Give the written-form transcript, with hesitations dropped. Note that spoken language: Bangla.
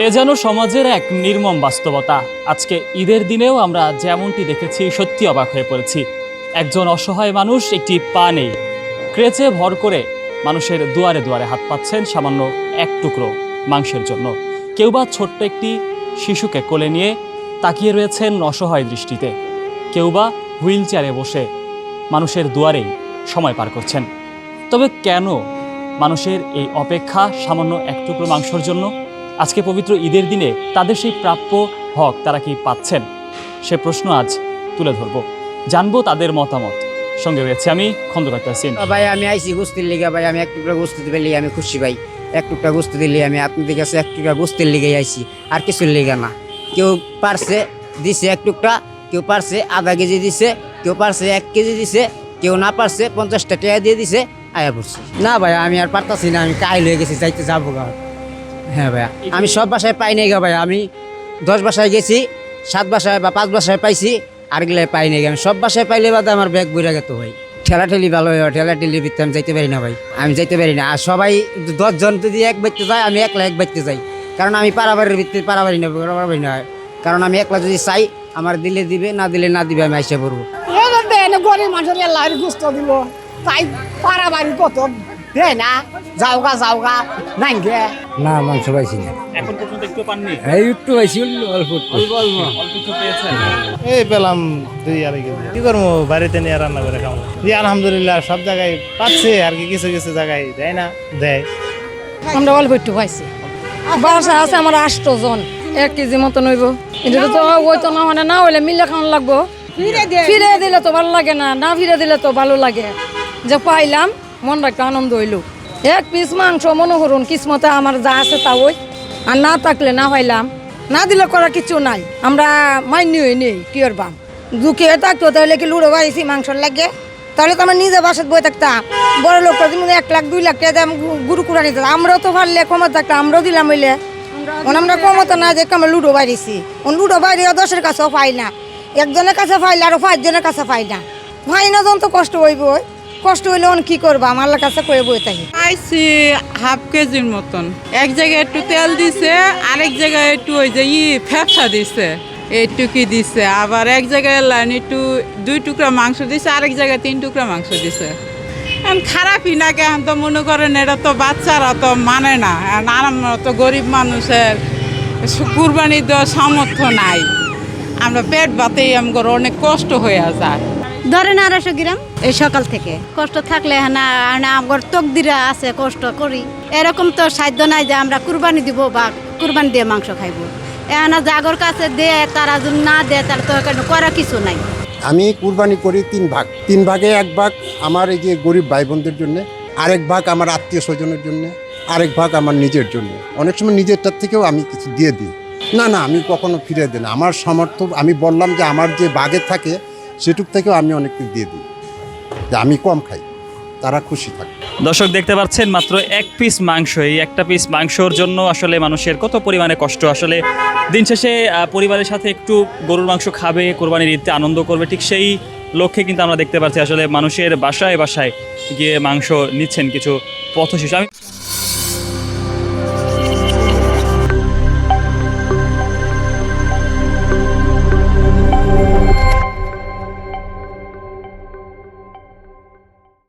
এ যেন সমাজের এক নির্মম বাস্তবতা। আজকে ঈদের দিনেও আমরা যেমনটি দেখেছি সত্যি অবাক হয়ে পড়েছি। একজন অসহায় মানুষ একটি পা নেই, ক্রেচে ভর করে মানুষের দুয়ারে দুয়ারে হাত পাচ্ছেন সামান্য এক টুকরো মাংসের জন্য। কেউ বা ছোট্ট একটি শিশুকে কোলে নিয়ে তাকিয়ে রয়েছেন অসহায় দৃষ্টিতে, কেউ বা হুইল চেয়ারে বসে মানুষের দুয়ারেই সময় পার করছেন। তবে কেন মানুষের এই অপেক্ষা সামান্য এক টুকরো মাংসের জন্য? আজকে পবিত্র ঈদের দিনে তাদের সেই প্রাপ্য হক তারা কি পাচ্ছেন, সে প্রশ্ন আজ তুলে ধরব, জানবো তাদের মতামত। সঙ্গে রয়েছে আমি খন্দকার তাসিন। ভাই আমি আইসি গোস্তির লিগা, ভাই আমি এক টুকরা গোস্ত দিলে আমি খুশি ভাই। এক টুকরা গোস্ত দিলে আমি আপনাদের কাছে এক টুকরা গোস্তের লিগে আইসি, আর কিছুর লিগা না। কেউ পারছে দিছে এক টুকরা, কেউ পারছে আধা কেজি দিছে, কেউ পারছে 1 কেজি দিছে, কেউ না পারছে 50টা টাকা দিয়ে দিছে, আয়া পড়ছে। না ভাই আমি আর পারতাছি না, আমি কাইল হয়ে গেছি, যাইতে যাবো গা। হ্যাঁ ভাইয়া, আমি সব বাসায় পাই নাই গা ভাই। আমি 10 বাসায় গেছি, 7 বাসায় বা 5 বাসায় পাইছি, আরগুলাই পাই নাই। আমি সব বাসায় পাইলে বাদে আমার ব্যাগ বইরা গেত ভাই। ঠেলাঠেলি ভালো হয়, ঠেলাঠেলির ভিতরে আমি যাইতে পারি না ভাই, আমি যাইতে পারি না। আর সবাই 10 জন যদি এক ব্যক্তি যায়, আমি একলা এক ব্যক্তি যাই, কারণ আমি পারাবাড়ির ভিতরে পারাবাড়ি না, কারণ আমি একলা যদি চাই আমার দিলে দিবে, না দিলে না দিবে, আমি আইসা পড়বো। গরিব মানুষের লাইর গুস্ত দিব, তাই পারাবাড়ি কত দেয় না, যাওগা নাই গে। না মাংস পাইছি না এখন পর্যন্ত একটু পাননি? এই একটু পাইছি, অল্প অল্প কিছু পেয়েছেন? এই পেলাম 2-2.5 কেজি। কি করবো, বাড়িতে নিয়ে রান্না করে খাবো। জি আলহামদুলিল্লাহ, সব জায়গায় পাচ্ছে আর কি, কিছু কিছু জায়গায় দেয় না, দেয়। আমরা অল্প একটু পাইছি। বাসা আছে আমার 8 জন, 1 কেজি মতন হইব। এটা তো ওই তো না, মানে না হইলে মিলে খাওয়ান লাগবো। ফিরে দিলে তো ভালো লাগে না, না ফিরে দিলে তো ভালো লাগে। যে পাইলাম মনটা একটা আনন্দ হইল। 1 পিস মাংস মনে করুন কিসমতে আমার যা আছে তা ওই, আর না থাকলে না পাইলাম, না দিলে করার কিছু নাই। আমরা মাইনি হই নেই, কি করবাম। দুঃখে থাকতো তাহলে কি লুড়ো বাড়িছি মাংসর লাগে, তাহলে তো আমরা নিজে বাসাত বই থাকতাম। বড় লোক 1 লাখ 2 লাখ টাকা গুরু কুড়া নিতাম। আমরাও তো পারলে কমত থাকতাম, আমরাও দিলাম হইলে। আমরা কমতো না যে আমরা লুডো বাড়িছি, লুডো বাইরে 10-এর কাছেও পাই না, 1জনের কাছে পাইলে আরো 5 জনের কাছে পাই না। ভাই না জন তো কষ্ট হইব, কষ্ট হইলে কি করবা, আমার কাছে করে বই থাকি। আইছি হাফ কেজির মতন। এক জায়গায় একটু তেল দিছে, আরেক জায়গায় একটু ওই যে ফ্যাপসা দিছে, এইটুকি দিছে। আবার এক জায়গায় লাইন একটু 2 টুকরা মাংস দিছে, আরেক জায়গায় 3 টুকরা মাংস দিছে। খারাপই না, কেন তো মনে করেন এটা তো বাচ্চারা তো মানে না, আর আমরা তো গরিব মানুষের কুরবানি দেওয়ার সামর্থ্য নাই। আমরা পেট বাতেই আমার অনেক কষ্ট হয়ে যায়। ধরেন 250 গ্রাম এই সকাল থেকে কষ্ট থাকলে না আমার তকদিরা আছে, কষ্ট করি। এরকম তো সাধ্য নাই যে আমরা কুরবানি দিব বা কুরবানি দিয়ে মাংস খাইবো। এখানে জাগর কাছে দেয়, তারা যদি না দেয় তাহলে তো এখানে করার কিছু নাই। আমি কুরবানি করি 3 ভাগ। 3 ভাগে 1 ভাগ আমার এই যে গরিব ভাই বোনদের জন্য, আরেক ভাগ আমার আত্মীয় স্বজনের জন্য, আরেক ভাগ আমার নিজের জন্য। অনেক সময় নিজেরটার থেকেও আমি কিছু দিয়ে দিই। না আমি কখনো ফিরে দিই না। আমার সামর্থ্য, আমি বললাম যে আমার যে ভাগে থাকে সেটুক থেকেও আমি অনেক কিছু দিয়ে দিই, যে আমি কম খাই, তারা খুশি থাকে। দর্শক দেখতে পাচ্ছেন মাত্র 1 পিস মাংস। এই একটা পিস মাংসর জন্য আসলে মানুষের কত পরিমাণে কষ্ট। আসলে দিন শেষে পরিবারের সাথে একটু গরুর মাংস খাবে, কোরবানির ঈদে আনন্দ করবে, ঠিক সেই লক্ষ্যে কিন্তু আমরা দেখতে পাচ্ছি আসলে মানুষের বাসায় বাসায় গিয়ে মাংস নিচ্ছেন কিছু পথশিশু। আমি